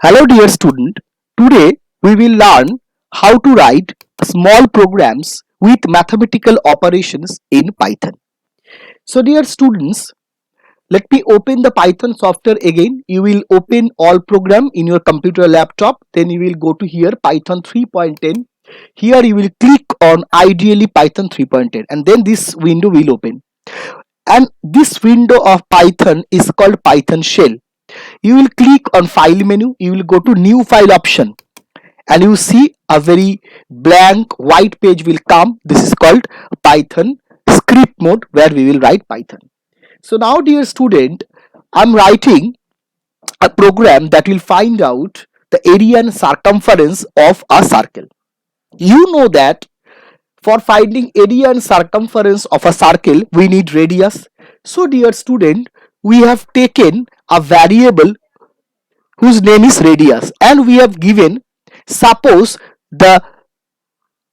Hello dear student, today we will learn how to write small programs with mathematical operations in Python. So dear students, let me open the Python software again. You will open all program in your computer laptop, then you will go to here Python 3.10. Here you will click on ideally Python 3.10 and then this window will open. And this window of Python is called Python shell. You will click on file menu, you will go to new file option and you see a very blank white page will come. This is called Python script mode where we will write Python. So now dear student, I'm writing a program that will find out the area and circumference of a circle. You know that for finding area and circumference of a circle we need radius. So dear student, we have taken a variable whose name is radius and we have given, suppose the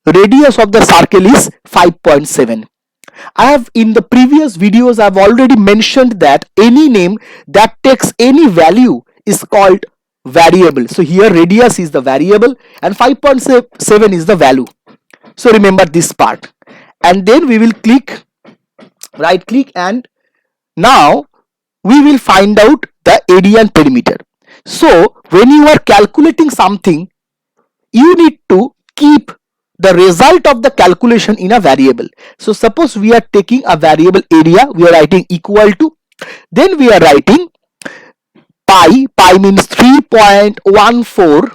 radius of the circle is 5.7. I have in the previous videos I've already mentioned that any name that takes any value is called variable. So here radius is the variable and 5.7 is the value. So remember this part, and then we will right click, and now we will find out the area and perimeter. So when you are calculating something, you need to keep the result of the calculation in a variable. So suppose we are taking a variable area, we are writing equal to, then we are writing pi means 3.14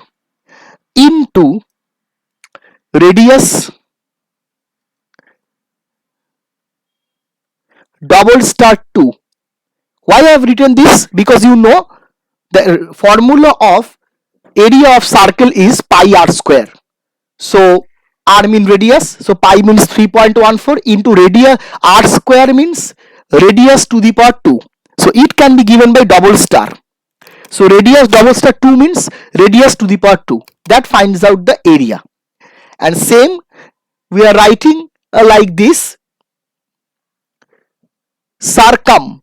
into radius double star 2. Why I have written this? Because you know the formula of area of circle is pi r square. So r means radius, so pi means 3.14 into radius, r square means radius to the power 2. So it can be given by double star. So radius double star 2 means radius to the power 2. That finds out the area. And same we are writing like this, circum,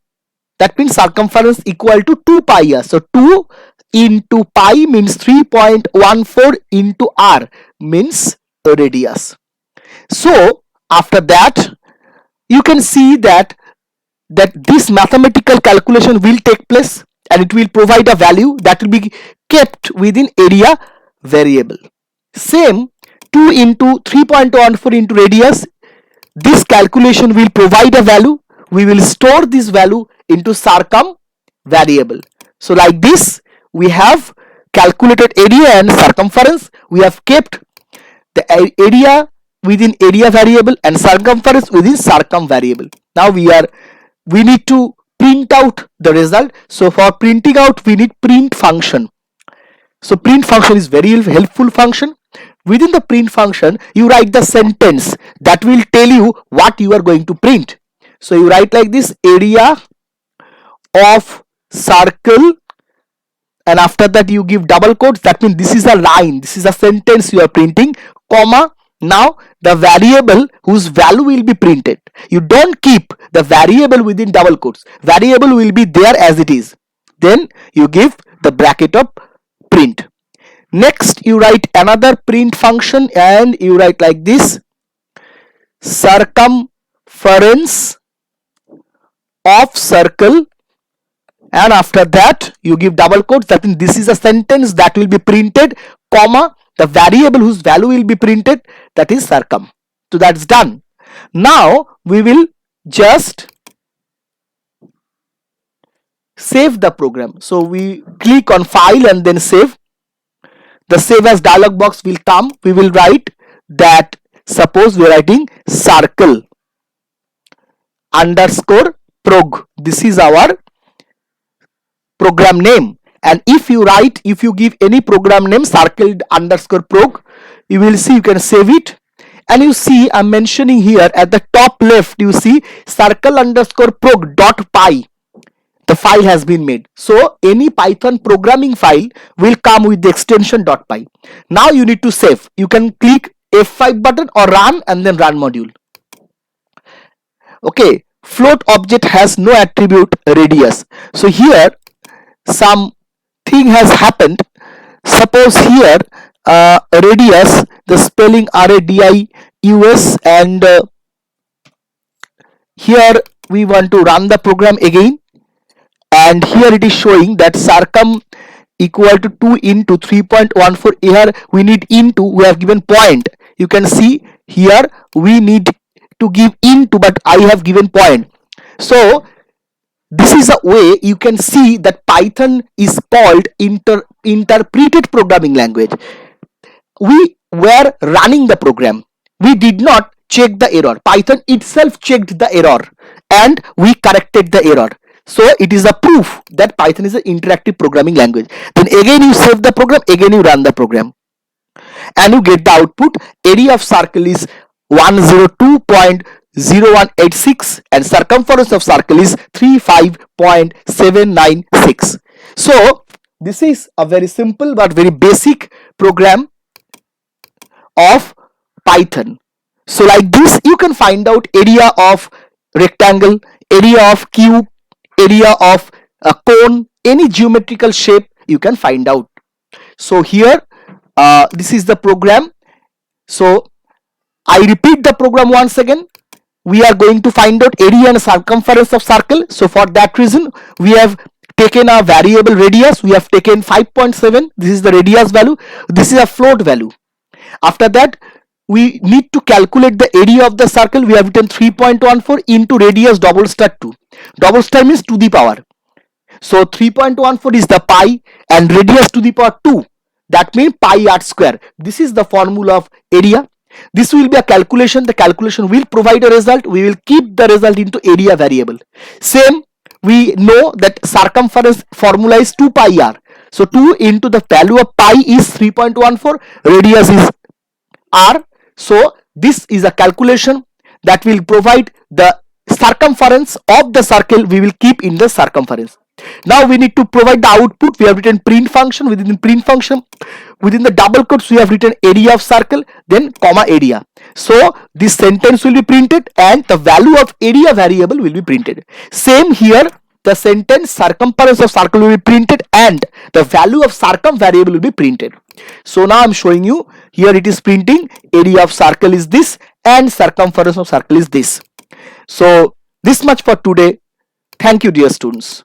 that means circumference equal to 2 pi r. So 2 into pi means 3.14 into r means radius. So after that you can see that this mathematical calculation will take place and it will provide a value that will be kept within area variable. Same 2 into 3.14 into radius, this calculation will provide a value. We will store this value into circum variable. So like this we have calculated area and circumference. We have kept the area within area variable and circumference within circum variable. Now we need to print out the result. So for printing out we need print function. So print function is very helpful function. Within the print function you write the sentence that will tell you what you are going to print. So you write like this, area of circle, and after that you give double quotes, that means this is a line, this is a sentence you are printing, comma, now the variable whose value will be printed. You don't keep the variable within double quotes, variable will be there as it is, then you give the bracket of print. Next you write another print function and you write like this, circumference of circle, and after that you give double quotes, that means this is a sentence that will be printed, comma, the variable whose value will be printed, that is circum. So that's done. Now we will just save the program. So we click on file and then save. The save as dialog box will come. We will write that, suppose we are writing circle underscore prog. This is our program name, and if you give any program name circle underscore prog, you will see, you can save it, and you see I'm mentioning here at the top left, you see circle underscore prog dot py, the file has been made. So any Python programming file will come with the extension .py. Now you need to save. You can click F5 button or run and then run module. Okay, float object has no attribute radius. So here some thing has happened. suppose here radius, the spelling radius, and here we want to run the program again, and here it is showing that circum equal to 2 into 3.14. here we need into, we have given point. You can see here we need to give into, but I have given point. So this is a way you can see that Python is called interpreted programming language. We were running the program, we did not check the error. Python itself checked the error and we corrected the error. So it is a proof that Python is an interactive programming language. Then again you save the program, again you run the program, and you get the output. Area of circle is 102.0186 and circumference of circle is 35.796. So this is a very simple but very basic program of Python. So like this you can find out area of rectangle, area of cube, area of a cone, any geometrical shape you can find out. So here this is the program. So I repeat the program once again. We are going to find out area and circumference of circle. So for that reason we have taken a variable radius. We have taken 5.7. This is the radius value. This is a float value. After that we need to calculate the area of the circle. We have written 3.14 into radius double star 2. Double star means to the power. So 3.14 is the pi and radius to the power 2. That means pi r square. This is the formula of area. This will be a calculation. The calculation will provide a result. We will keep the result into area variable. Same, we know that circumference formula is 2 pi r. So 2 into the value of pi is 3.14. Radius is r. So this is a calculation that will provide the circumference of the circle. We will keep in the circumference. Now we need to provide the output. We have written print function. Within the print function, within the double quotes, we have written area of circle, then comma area. So this sentence will be printed and the value of area variable will be printed. Same here, the sentence circumference of circle will be printed and the value of circum variable will be printed. So now I am showing you, here it is printing area of circle is this and circumference of circle is this. So this much for today. Thank you, dear students.